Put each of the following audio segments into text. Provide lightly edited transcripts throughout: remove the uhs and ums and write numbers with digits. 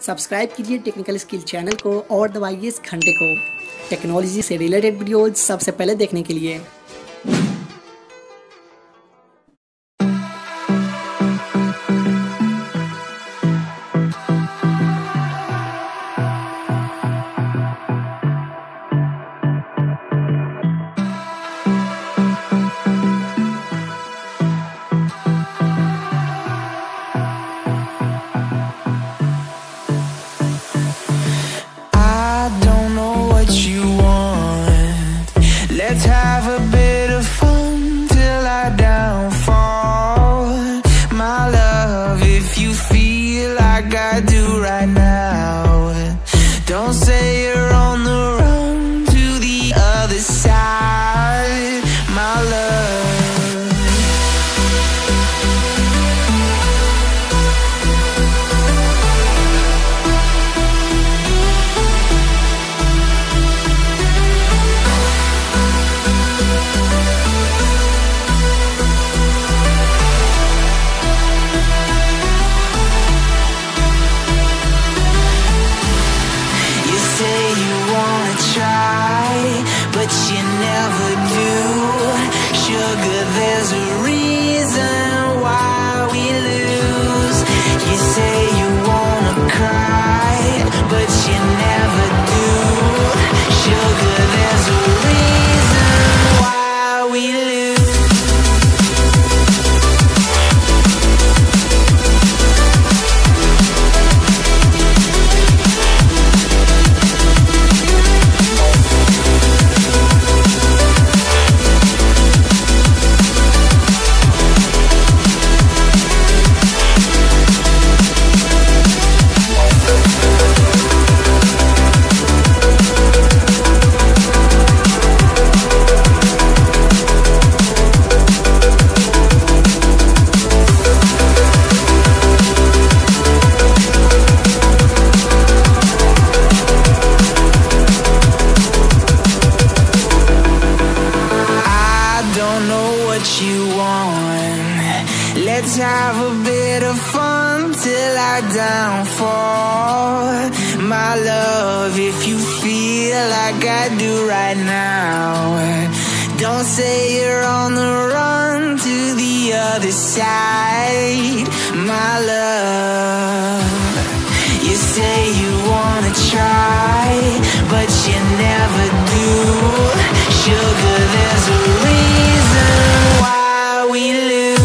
सब्सक्राइब कीजिए technical skill channel को और दबाइए इस घंटे को टेक्नोलॉजी से रिलेटेड वीडियोज सबसे पहले देखने के लिए। Let's have a bit of fun till I downfall. My love, if you feel like I do right now, don't say you're on the run to the other side, my love. But you never do. Sugar, there's a reason why we lose. You say you wanna cry, but you never do. Sugar, there's a reason why we lose. You want. Let's have a bit of fun till I downfall. My love, if you feel like I do right now, don't say you're on the run to the other side, my love. You say you wanna try, but you never do. Sugar, there's a reason why we lose.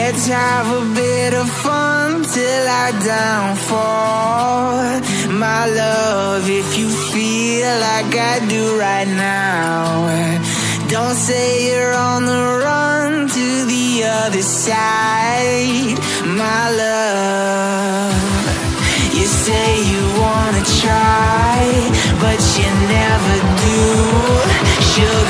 Let's have a bit of fun till I downfall. My love, if you feel like I do right now, Don't say you're on the run to the other side, my love. You say you wanna try, but you never do. Sugar